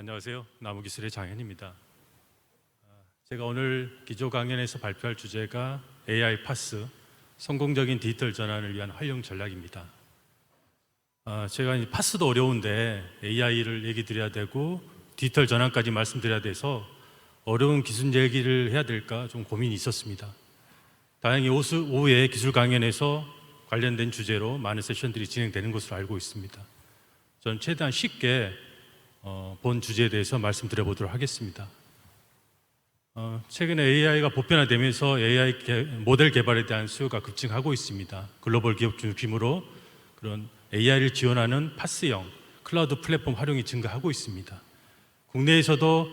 안녕하세요. 나무기술의 장현입니다. 제가 오늘 기조 강연에서 발표할 주제가 AI 파스, 성공적인 디지털 전환을 위한 활용 전략입니다. 제가 파스도 어려운데 AI를 얘기 드려야 되고 디지털 전환까지 말씀드려야 돼서 어려운 기술 얘기를 해야 될까 좀 고민이 있었습니다. 다행히 오후에 기술 강연에서 관련된 주제로 많은 세션들이 진행되는 것으로 알고 있습니다. 저는 최대한 쉽게 본 주제에 대해서 말씀드려 보도록 하겠습니다. 최근에 AI가 보편화되면서 AI 모델 개발에 대한 수요가 급증하고 있습니다. 글로벌 기업 중심으로 그런 AI를 지원하는 파스형 클라우드 플랫폼 활용이 증가하고 있습니다. 국내에서도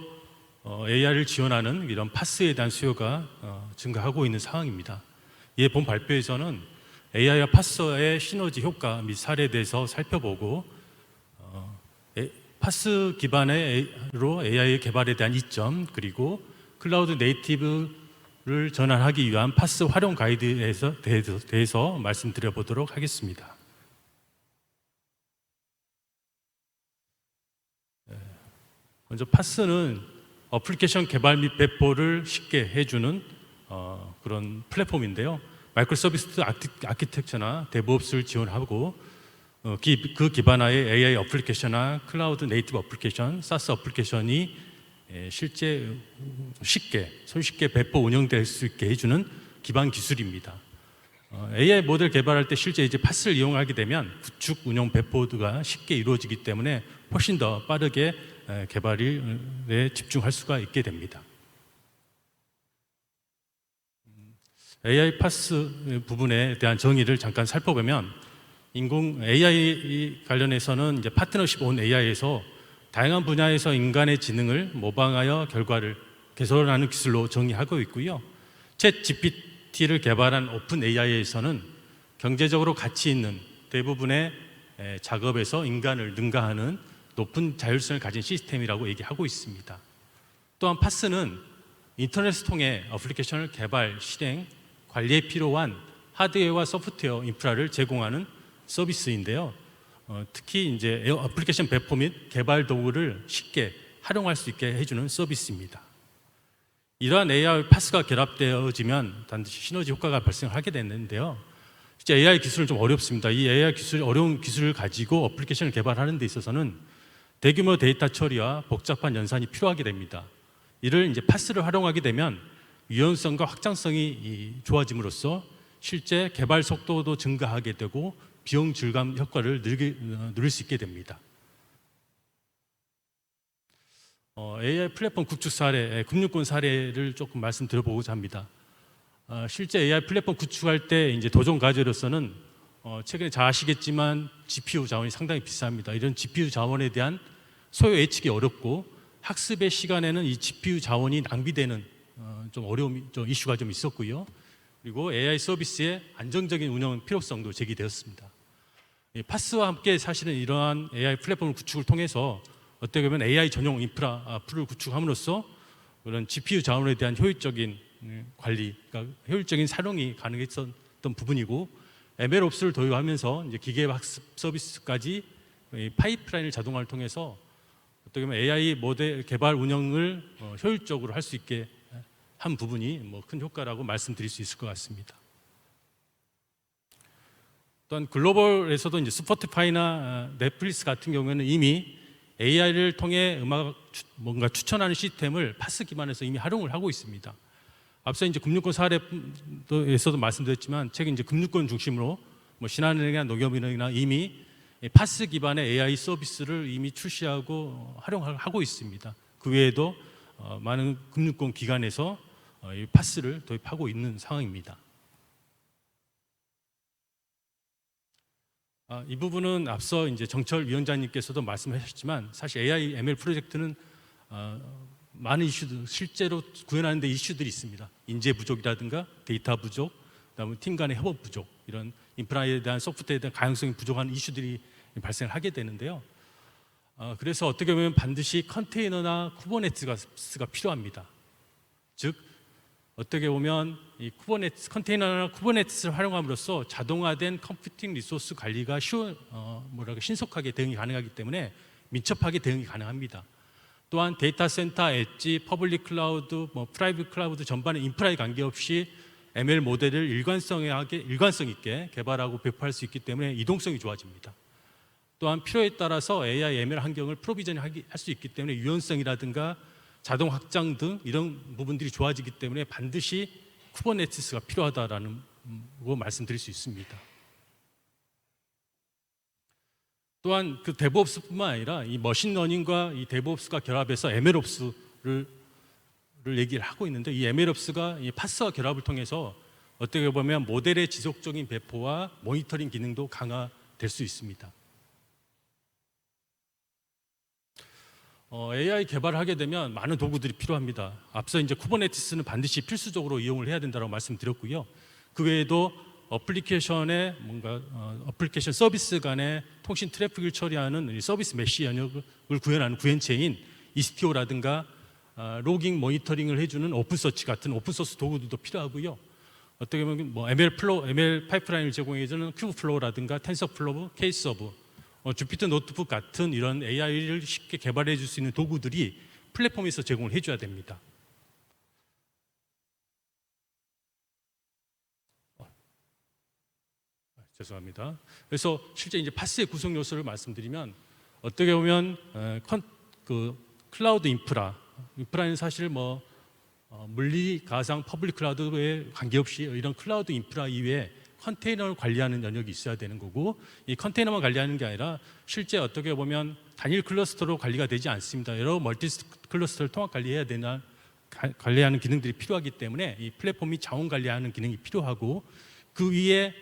AI를 지원하는 이런 파스에 대한 수요가 증가하고 있는 상황입니다. 이에 본 발표에서는 AI와 파스의 시너지 효과 및 사례에 대해서 살펴보고 파스 기반으로 AI 개발에 대한 이점, 그리고 클라우드 네이티브를 전환하기 위한 파스 활용 가이드에 대해서 말씀드려 보도록 하겠습니다. 먼저 파스는 어플리케이션 개발 및 배포를 쉽게 해주는 그런 플랫폼인데요. 마이크로 서비스 아키텍처나 데브옵스를 지원하고 그 기반하에 AI 어플리케이션이나 클라우드 네이티브 어플리케이션, 사스 어플리케이션이 실제 손쉽게 배포 운영될 수 있게 해주는 기반 기술입니다. AI 모델 개발할 때 실제 이제 파스를 이용하게 되면 구축, 운영, 배포가 쉽게 이루어지기 때문에 훨씬 더 빠르게 개발에 집중할 수가 있게 됩니다. AI 파스 부분에 대한 정의를 잠깐 살펴보면 인공 AI 관련해서는 이제 파트너십 온 AI에서 다양한 분야에서 인간의 지능을 모방하여 결과를 개선하는 기술로 정의하고 있고요. 챗 GPT를 개발한 오픈 AI에서는 경제적으로 가치 있는 대부분의 작업에서 인간을 능가하는 높은 자율성을 가진 시스템이라고 얘기하고 있습니다. 또한 파스는 인터넷을 통해 어플리케이션을 개발, 실행, 관리에 필요한 하드웨어와 소프트웨어 인프라를 제공하는 서비스인데요. 특히 이제 어플리케이션 배포 및 개발 도구를 쉽게 활용할 수 있게 해주는 서비스입니다. 이러한 AI와 파스가 결합되어지면 반드시 시너지 효과가 발생하게 되는데요. 진짜 AI 기술은 좀 어렵습니다. 이 AI 기술, 어려운 기술을 가지고 어플리케이션을 개발하는 데 있어서는 대규모 데이터 처리와 복잡한 연산이 필요하게 됩니다. 이를 이제 파스를 활용하게 되면 유연성과 확장성이 좋아짐으로써 실제 개발 속도도 증가하게 되고 비용 절감 효과를 누릴 수 있게 됩니다. AI 플랫폼 구축 사례, 금융권 사례를 조금 말씀드려보고자 합니다. 실제 AI 플랫폼 구축할 때 이제 도전 과제로서는 최근에 잘 아시겠지만 GPU 자원이 상당히 비쌉니다. 이런 GPU 자원에 대한 소요 예측이 어렵고 학습의 시간에는 이 GPU 자원이 낭비되는 좀 어려움이, 이슈가 좀 있었고요. 그리고 AI 서비스의 안정적인 운영 필요성도 제기되었습니다. 파스와 함께 사실은 이러한 AI 플랫폼 구축을 통해서 어떻게 보면 AI 전용 인프라를 구축함으로써 그런 GPU 자원에 대한 효율적인 관리, 그러니까 효율적인 사용이 가능했던 부분이고, MLOps를 도입하면서 이제 기계학습 서비스까지 파이프라인을 자동화를 통해서 어떻게 보면 AI 모델 개발 운영을 효율적으로 할 수 있게 한 부분이 큰 효과라고 말씀드릴 수 있을 것 같습니다. 또한 글로벌에서도 이제 스포티파이나 넷플릭스 같은 경우에는 이미 AI를 통해 음악 뭔가 추천하는 시스템을 파스 기반에서 이미 활용을 하고 있습니다. 앞서 이제 금융권 사례에서도 말씀드렸지만 최근 이제 금융권 중심으로 신한은행이나 농협은행이나 이미 파스 기반의 AI 서비스를 이미 출시하고 활용하고 있습니다. 그 외에도 많은 금융권 기관에서 이 파스를 도입하고 있는 상황입니다. 이 부분은 앞서 이제 정철 위원장님께서도 말씀하셨지만 사실 AI ML 프로젝트는 많은 이슈들, 실제로 구현하는 데 이슈들이 있습니다. 인재 부족이라든가 데이터 부족, 그다음에 팀 간의 협업 부족, 이런 인프라에 대한 소프트웨어에 대한 가용성이 부족한 이슈들이 발생하게 되는데요. 그래서 어떻게 보면 반드시 컨테이너나 쿠버네티스가 필요합니다. 즉 어떻게 보면 이 컨테이너나 쿠버네티스를 활용함으로써 자동화된 컴퓨팅 리소스 관리가 신속하게 대응이 가능하기 때문에 민첩하게 대응이 가능합니다. 또한 데이터 센터, 엣지, 퍼블릭 클라우드, 프라이빗 클라우드 전반의 인프라에 관계없이 ML 모델을 일관성 있게 개발하고 배포할 수 있기 때문에 이동성이 좋아집니다. 또한 필요에 따라서 AI, ML 환경을 프로비전을 할 수 있기 때문에 유연성이라든가 자동 확장 등 이런 부분들이 좋아지기 때문에 반드시 쿠버네티스가 필요하다라는 거 말씀드릴 수 있습니다. 또한 그 데브옵스뿐만 아니라 이 머신러닝과 이 데브옵스가 결합해서 MLOps를 얘기를 하고 있는데, 이 MLOps가 이 파스와 결합을 통해서 어떻게 보면 모델의 지속적인 배포와 모니터링 기능도 강화될 수 있습니다. AI 개발을 하게 되면 많은 도구들이 필요합니다. 앞서 이제 쿠버네티스는 반드시 필수적으로 이용을 해야 된다고 말씀드렸고요. 그 외에도 어플리케이션의 어플리케이션 서비스 간의 통신 트래픽을 처리하는 서비스 메시 영역을 구현하는 구현체인 이스티오라든가 로깅 모니터링을 해주는 오픈서치 같은 오픈소스 도구들도 필요하고요. 어떻게 보면 ML 파이프라인을 제공해주는 큐브플로우라든가 텐서플로우, 케이스서브, 주피터 노트북 같은 이런 AI를 쉽게 개발해 줄 수 있는 도구들이 플랫폼에서 제공을 해줘야 됩니다. 죄송합니다. 그래서 실제 이제 파스의 구성 요소를 말씀드리면, 어떻게 보면 클라우드 인프라는 사실 물리, 가상, 퍼블릭 클라우드에 관계없이 이런 클라우드 인프라 이외에 컨테이너를 관리하는 영역이 있어야 되는 거고, 이 컨테이너만 관리하는 게 아니라 실제 어떻게 보면 단일 클러스터로 관리가 되지 않습니다. 여러 멀티 클러스터를 통합 관리하는 기능들이 필요하기 때문에 이 플랫폼이 자원 관리하는 기능이 필요하고, 그 위에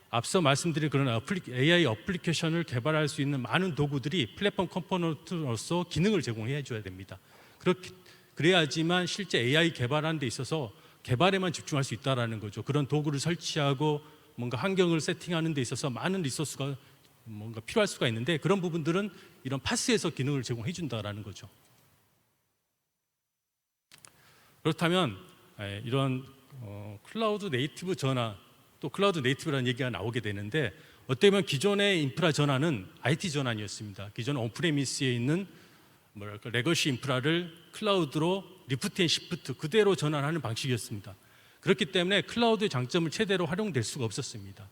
앞서 말씀드린 그런 AI 어플리케이션을 개발할 수 있는 많은 도구들이 플랫폼 컴포넌트로서 기능을 제공해 줘야 됩니다. 그래야지만 실제 AI 개발하는 데 있어서 개발에만 집중할 수 있다는 거죠. 그런 도구를 설치하고 뭔가 환경을 세팅하는 데 있어서 많은 리소스가 뭔가 필요할 수가 있는데, 그런 부분들은 이런 파스에서 기능을 제공해 준다는 거죠. 그렇다면 이런 클라우드 네이티브 전환, 또 클라우드 네이티브라는 얘기가 나오게 되는데, 어떻게 보면 기존의 인프라 전환은 IT 전환이었습니다. 기존 온프레미스에 있는 레거시 인프라를 클라우드로 리프트 앤 시프트 그대로 전환하는 방식이었습니다. 그렇기 때문에 클라우드의 장점을 최대로 활용될 수가 없었습니다.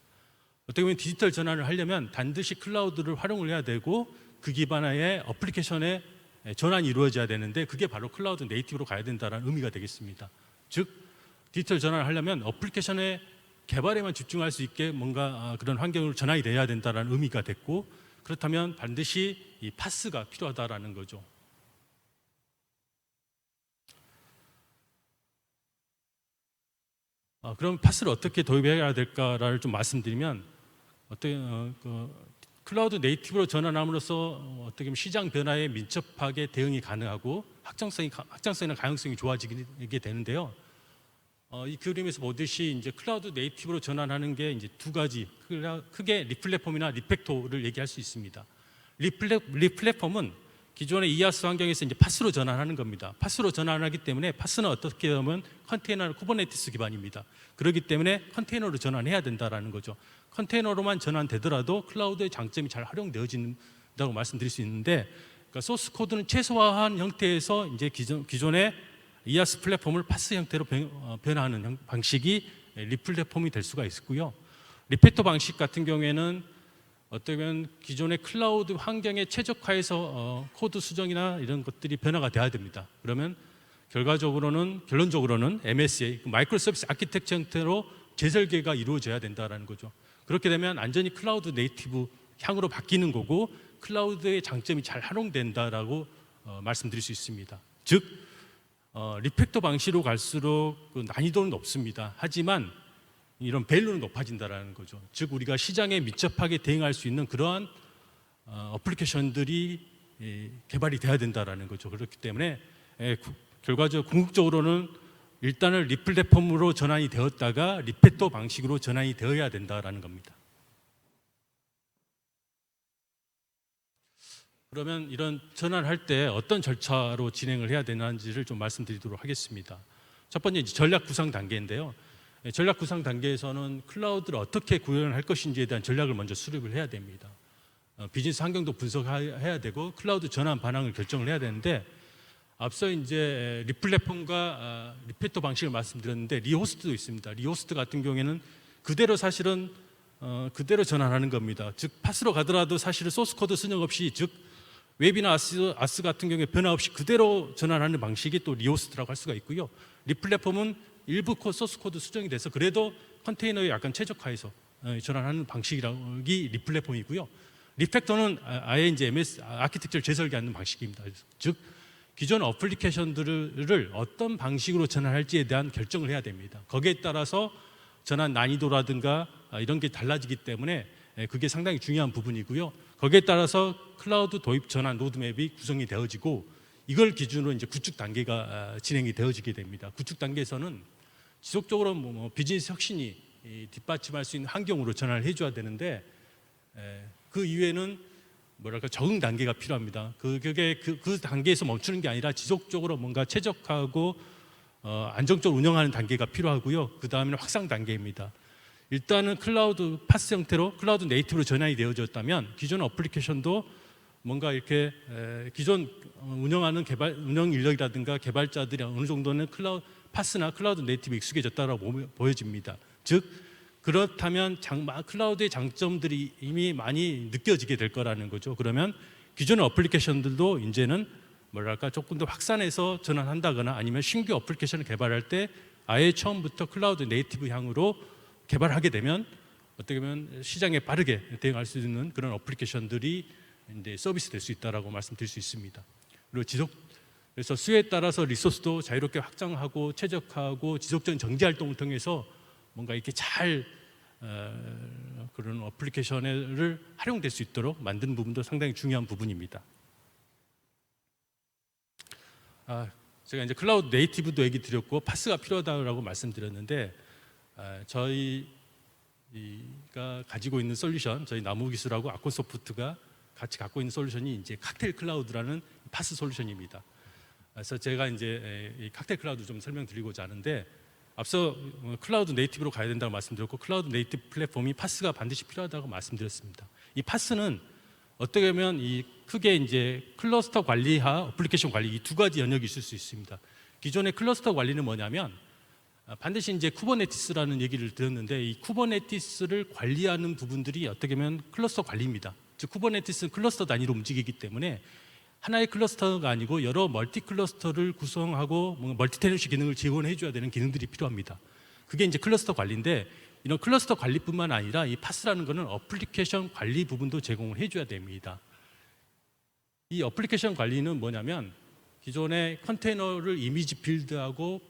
어떻게 보면 디지털 전환을 하려면 반드시 클라우드를 활용을 해야 되고, 그 기반의 어플리케이션의 전환이 이루어져야 되는데, 그게 바로 클라우드 네이티브로 가야 된다는 의미가 되겠습니다. 즉 디지털 전환을 하려면 어플리케이션의 개발에만 집중할 수 있게 뭔가 그런 환경으로 전환이 돼야 된다는 의미가 됐고, 그렇다면 반드시 이 파스가 필요하다라는 거죠. 그럼 파스를 어떻게 도입해야 될까를 좀 말씀드리면, 클라우드 네이티브로 전환함으로써 어떻게 보면 시장 변화에 민첩하게 대응이 가능하고 확장성이나 가용성이 좋아지게 되는데요. 이 그림에서 보듯이 이제 클라우드 네이티브로 전환하는 게 이제 두 가지, 크게 리플랫폼이나 리팩토를 얘기할 수 있습니다. 리플랫폼은 기존의 이아스 환경에서 이제 파스로 전환하는 겁니다. 파스로 전환하기 때문에 파스는 어떻게 보면 컨테이너 쿠버네티스 기반입니다. 그렇기 때문에 컨테이너로 전환해야 된다라는 거죠. 컨테이너로만 전환되더라도 클라우드의 장점이 잘 활용되어진다고 말씀드릴 수 있는데, 그러니까 소스 코드는 최소화한 형태에서 이제 기존의 이아스 플랫폼을 파스 형태로 변화하는 방식이 리플랫폼이 될 수가 있고요. 리팩터 방식 같은 경우에는 어떻게 보면 기존의 클라우드 환경에 최적화해서 코드 수정이나 이런 것들이 변화가 돼야 됩니다. 그러면 결론적으로는 MSA, 마이크로 서비스 아키텍처 형태로 재설계가 이루어져야 된다는 거죠. 그렇게 되면 완전히 클라우드 네이티브 향으로 바뀌는 거고, 클라우드의 장점이 잘 활용된다라고 말씀드릴 수 있습니다. 즉 리팩터 방식으로 갈수록 난이도는 높습니다. 하지만 이런 밸류는 높아진다는 거죠. 즉 우리가 시장에 민첩하게 대응할 수 있는 그러한 어플리케이션들이 개발이 돼야 된다는 거죠. 그렇기 때문에 결과적으로 궁극적으로는 일단은 리플랫폼으로 전환이 되었다가 리팩터 방식으로 전환이 되어야 된다는 겁니다. 그러면 이런 전환할 때 어떤 절차로 진행을 해야 되는지를 좀 말씀드리도록 하겠습니다. 첫 번째 전략 구상 단계인데요. 전략 구상 단계에서는 클라우드를 어떻게 구현할 것인지에 대한 전략을 먼저 수립을 해야 됩니다. 비즈니스 환경도 분석해야 되고 클라우드 전환 반항을 결정을 해야 되는데, 앞서 이제 리플랫폼과 리피터 방식을 말씀드렸는데 리호스트도 있습니다. 리호스트 같은 경우에는 그대로 사실은 그대로 전환하는 겁니다. 즉 파스로 가더라도 사실은 소스 코드 수정 없이, 즉 웹이나 아스 같은 경우에 변화 없이 그대로 전환하는 방식이 또 리호스트라고 할 수가 있고요. 리플랫폼은 일부 소스 코드 수정이 돼서 그래도 컨테이너에 약간 최적화해서 전환하는 방식이 리플랫폼이고요. 리팩터는 아예 이제 MS 아키텍처를 재설계하는 방식입니다. 즉 기존 어플리케이션들을 어떤 방식으로 전환할지에 대한 결정을 해야 됩니다. 거기에 따라서 전환 난이도라든가 이런 게 달라지기 때문에 그게 상당히 중요한 부분이고요. 거기에 따라서 클라우드 도입 전환 로드맵이 구성이 되어지고 이걸 기준으로 이제 구축 단계가 진행이 되어지게 됩니다. 구축 단계에서는 지속적으로 비즈니스 혁신이 뒷받침할 수 있는 환경으로 전환을 해줘야 되는데 그 이후에는 뭐랄까 적응 단계가 필요합니다. 그게 그 단계에서 멈추는 게 아니라 지속적으로 뭔가 최적화하고 안정적으로 운영하는 단계가 필요하고요. 그 다음에는 확산 단계입니다. 일단은 클라우드 파스 형태로 클라우드 네이티브로 전환이 되어졌다면 기존 어플리케이션도 뭔가 이렇게 기존 운영하는 운영 인력이라든가 개발자들이 어느 정도는 클라우드 파스나 클라우드 네이티브에 익숙해졌다고 보여집니다. 즉 그렇다면 클라우드의 장점들이 이미 많이 느껴지게 될 거라는 거죠. 그러면 기존의 어플리케이션들도 이제는 뭐랄까 조금 더 확산해서 전환한다거나 아니면 신규 어플리케이션을 개발할 때 아예 처음부터 클라우드 네이티브 향으로 개발하게 되면 어떻게 보면 시장에 빠르게 대응할 수 있는 그런 어플리케이션들이 이제 서비스 될 수 있다라고 말씀드릴 수 있습니다. 그리고 그래서 수요에 따라서 리소스도 자유롭게 확장하고 최적화하고 지속적인 정지 활동을 통해서 뭔가 이렇게 잘 그런 어플리케이션을 활용될 수 있도록 만드는 부분도 상당히 중요한 부분입니다. 제가 이제 클라우드 네이티브도 얘기 드렸고 파스가 필요하다고 말씀드렸는데 저희가 가지고 있는 솔루션, 저희 나무기술하고 아코소프트가 같이 갖고 있는 솔루션이 이제 칵테일 클라우드라는 파스 솔루션입니다. 그래서 제가 이제 이 칵테일 클라우드 좀 설명드리고자 하는데 앞서 클라우드 네이티브로 가야 된다고 말씀드렸고 클라우드 네이티브 플랫폼이 파스가 반드시 필요하다고 말씀드렸습니다. 이 파스는 어떻게 보면 이 크게 이제 클러스터 관리와 어플리케이션 관리 이 두 가지 영역이 있을 수 있습니다. 기존의 클러스터 관리는 뭐냐면 반드시 이제 쿠버네티스라는 얘기를 들었는데 이 쿠버네티스를 관리하는 부분들이 어떻게 보면 클러스터 관리입니다. 즉 쿠버네티스는 클러스터 단위로 움직이기 때문에 하나의 클러스터가 아니고 여러 멀티 클러스터를 구성하고 멀티 테넌시 기능을 지원해 줘야 되는 기능들이 필요합니다. 그게 이제 클러스터 관리인데 이런 클러스터 관리뿐만 아니라 이 파스라는 것은 어플리케이션 관리 부분도 제공을 해줘야 됩니다. 이 어플리케이션 관리는 뭐냐면 기존의 컨테이너를 이미지 빌드하고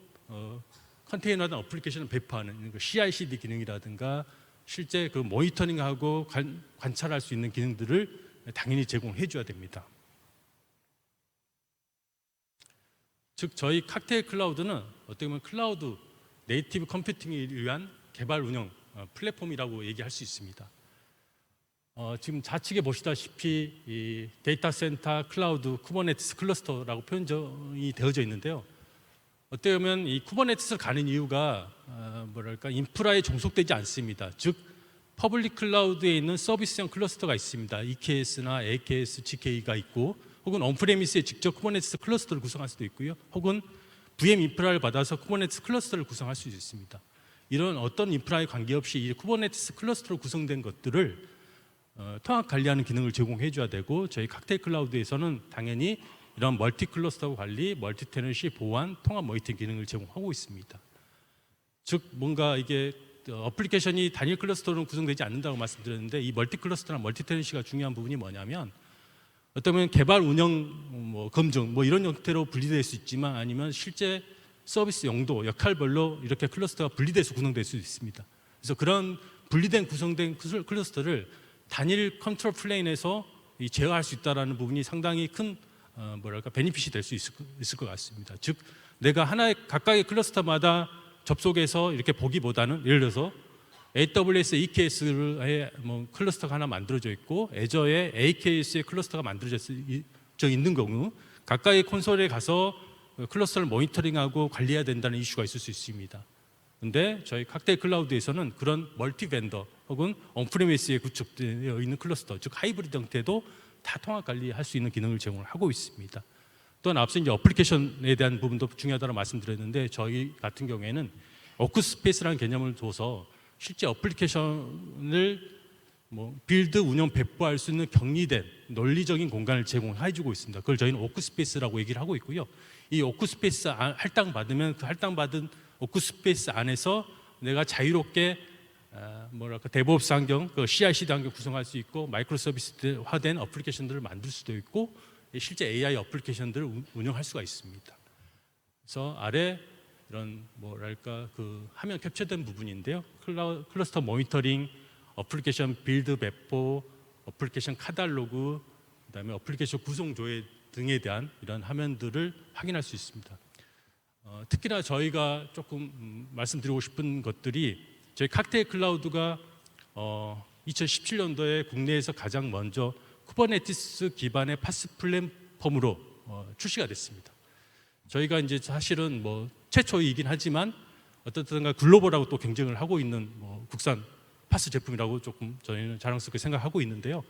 컨테이너나 어플리케이션을 배포하는 CI/CD 기능이라든가 실제 그 모니터링하고 관찰할 수 있는 기능들을 당연히 제공해 줘야 됩니다. 즉 저희 칵테일 클라우드는 어떻게 보면 클라우드 네이티브 컴퓨팅을 위한 개발 운영 플랫폼이라고 얘기할 수 있습니다. 지금 좌측에 보시다시피 이 데이터 센터 클라우드 쿠버네티스 클러스터라고 표현이 되어져 있는데요. 어떻게 보면 이 쿠버네티스를 가는 이유가 뭐랄까 인프라에 종속되지 않습니다. 즉 퍼블릭 클라우드에 있는 서비스형 클러스터가 있습니다. EKS나 AKS, GK가 있고 혹은 온프레미스에 직접 쿠버네티스 클러스터를 구성할 수도 있고요. 혹은 VM 인프라를 받아서 쿠버네티스 클러스터를 구성할 수 있습니다. 이런 어떤 인프라에 관계없이 이 쿠버네티스 클러스터로 구성된 것들을 통합 관리하는 기능을 제공해 줘야 되고 저희 칵테일 클라우드에서는 당연히 이런 멀티 클러스터 관리, 멀티 테넌시 보안, 통합 모니터링 기능을 제공하고 있습니다. 즉 뭔가 이게 어플리케이션이 단일 클러스터로 구성되지 않는다고 말씀드렸는데 이 멀티 클러스터나 멀티 테넌시가 중요한 부분이 뭐냐면 어떤 면은 개발 운영 검증 이런 형태로 분리될 수 있지만 아니면 실제 서비스 용도 역할별로 이렇게 클러스터가 분리돼서 구성될 수 있습니다. 그래서 그런 분리된 구성된 클러스터를 단일 컨트롤 플레인에서 제어할 수 있다는 부분이 상당히 큰 베니핏이 될 수 있을 것 같습니다. 즉 내가 하나의 각각의 클러스터마다 접속해서 이렇게 보기보다는 예를 들어서 AWS EKS의 클러스터가 하나 만들어져 있고 애저에 AKS의 클러스터가 만들어져 있는 경우 각각의 콘솔에 가서 클러스터를 모니터링하고 관리해야 된다는 이슈가 있을 수 있습니다. 근데 저희 칵테일 클라우드에서는 그런 멀티 벤더 혹은 온프레미스에 구축되어 있는 클러스터 즉 하이브리드 형태도 다 통합 관리할 수 있는 기능을 제공을 하고 있습니다. 또한 앞서 이제 어플리케이션에 대한 부분도 중요하다고 말씀드렸는데 저희 같은 경우에는 워크스페이스라는 개념을 둬서 실제 어플리케이션을 빌드, 운영, 배포할 수 있는 격리된 논리적인 공간을 제공해주고 있습니다. 그걸 저희는 워크스페이스라고 얘기를 하고 있고요. 이 워크스페이스 할당받으면 그 할당받은 워크스페이스 안에서 내가 자유롭게 데브옵스 환경, 그 CI/CD 환경 구성할 수 있고 마이크로 서비스화된 어플리케이션들을 만들 수도 있고 실제 AI 어플리케이션들을 운영할 수가 있습니다. 그래서 아래 이런 그 화면 캡처된 부분인데요. 클러스터 모니터링, 어플리케이션 빌드 배포, 어플리케이션 카탈로그, 그다음에 어플리케이션 구성 조회 등에 대한 이런 화면들을 확인할 수 있습니다. 특히나 저희가 조금 말씀드리고 싶은 것들이 저희 칵테일 클라우드가 2017년도에 국내에서 가장 먼저 쿠버네티스 기반의 파스 플랫폼으로 출시가 됐습니다. 저희가 이제 사실은 최초이긴 하지만 어떻든가 글로벌하고 또 경쟁을 하고 있는 국산 파스 제품이라고 조금 저희는 자랑스럽게 생각하고 있는데요.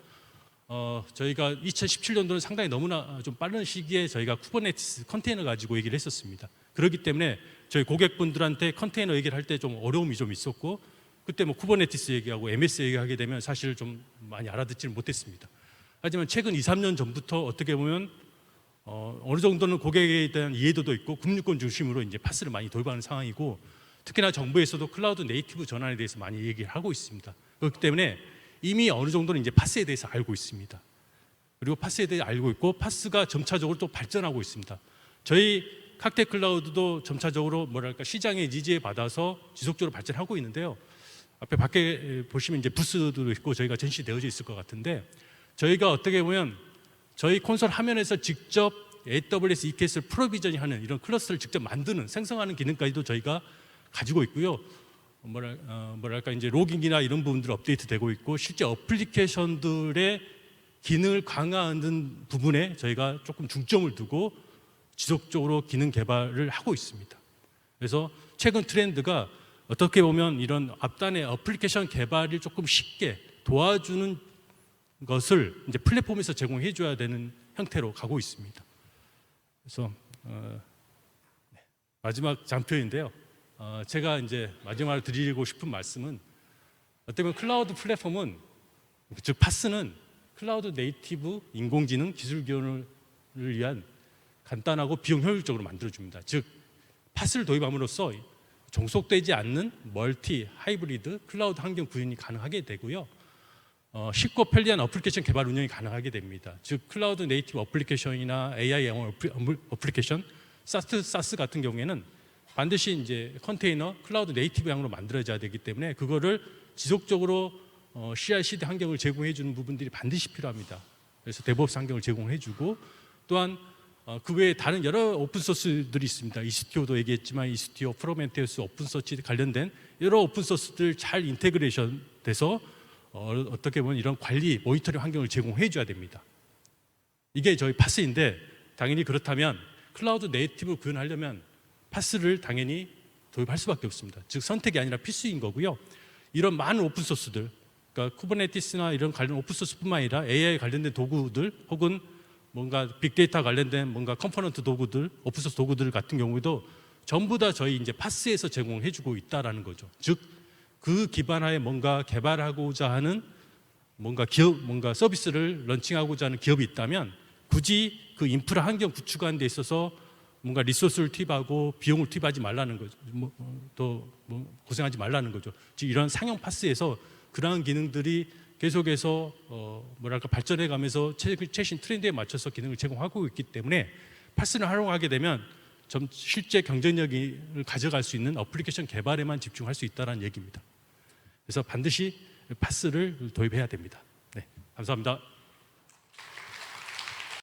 저희가 2017년도는 상당히 너무나 좀 빠른 시기에 저희가 쿠버네티스 컨테이너 가지고 얘기를 했었습니다. 그렇기 때문에 저희 고객분들한테 컨테이너 얘기를 할 때 좀 어려움이 좀 있었고 그때 쿠버네티스 얘기하고 MS 얘기하게 되면 사실 좀 많이 알아듣지는 못했습니다. 하지만 최근 2, 3년 전부터 어떻게 보면 어느 정도는 고객에 대한 이해도도 있고 국유권 중심으로 이제 파스를 많이 도입하는 상황이고 특히나 정부에서도 클라우드 네이티브 전환에 대해서 많이 얘기를 하고 있습니다. 그렇기 때문에 이미 어느 정도는 이제 파스에 대해서 알고 있습니다. 그리고 파스에 대해 알고 있고 파스가 점차적으로 또 발전하고 있습니다. 저희 칵테일 클라우드도 점차적으로 시장의 니즈에 받아서 지속적으로 발전하고 있는데요. 앞에 밖에 보시면 이제 부스도 있고 저희가 전시되어져 있을 것 같은데 저희가 어떻게 보면 저희 콘솔 화면에서 직접 AWS EKS를 프로비저닝하는 이런 클러스터를 직접 만드는 생성하는 기능까지도 저희가 가지고 있고요. 이제 로깅이나 이런 부분들이 업데이트되고 있고 실제 어플리케이션들의 기능을 강화하는 부분에 저희가 조금 중점을 두고 지속적으로 기능 개발을 하고 있습니다. 그래서 최근 트렌드가 어떻게 보면 이런 앞단의 어플리케이션 개발을 조금 쉽게 도와주는 것을 이제 플랫폼에서 제공해 줘야 되는 형태로 가고 있습니다. 그래서 마지막 장표인데요. 제가 이제 마지막으로 드리고 싶은 말씀은 어떻게 보면 클라우드 플랫폼은 즉 파스는 클라우드 네이티브 인공지능 기술 기원을 위한 간단하고 비용 효율적으로 만들어줍니다. 즉 파스를 도입함으로써 종속되지 않는 멀티, 하이브리드, 클라우드 환경 구현이 가능하게 되고요. 쉽고 편리한 어플리케이션 개발 운영이 가능하게 됩니다. 즉 클라우드 네이티브 어플리케이션이나 AI 어플리케이션, 사스 같은 경우에는 반드시 이제 컨테이너, 클라우드 네이티브 향으로 만들어져야 되기 때문에 그거를 지속적으로 CI/CD 환경을 제공해 주는 부분들이 반드시 필요합니다. 그래서 데브옵스 환경을 제공해 주고 또한 그 외에 다른 여러 오픈소스들이 있습니다. 이스티오도 얘기했지만 이스티오, 프로메테우스, 오픈소스 관련된 여러 오픈소스들 잘 인테그레이션 돼서 어떻게 보면 이런 관리, 모니터링 환경을 제공해 줘야 됩니다. 이게 저희 파스인데 당연히 그렇다면 클라우드 네이티브 구현하려면 파스를 당연히 도입할 수밖에 없습니다. 즉 선택이 아니라 필수인 거고요. 이런 많은 오픈소스들, 그러니까 쿠버네티스나 이런 관련 오픈소스뿐만 아니라 AI 관련된 도구들 혹은 뭔가 빅데이터 관련된 뭔가 컴포넌트 도구들, 오픈소스 도구들 같은 경우에도 전부 다 저희 이제 파스에서 제공해주고 있다라는 거죠. 즉 그 기반하에 뭔가 개발하고자 하는 뭔가 기업, 뭔가 서비스를 런칭하고자 하는 기업이 있다면 굳이 그 인프라 환경 구축하는 데 있어서 뭔가 리소스를 투입하고 비용을 투입하지 말라는 거죠. 고생하지 말라는 거죠. 즉 이런 상용 파스에서 그러한 기능들이 계속해서 발전해가면서 최신 트렌드에 맞춰서 기능을 제공하고 있기 때문에 파스를 활용하게 되면 실제 경쟁력을 가져갈 수 있는 어플리케이션 개발에만 집중할 수 있다는 얘기입니다. 그래서 반드시 파스를 도입해야 됩니다. 네, 감사합니다.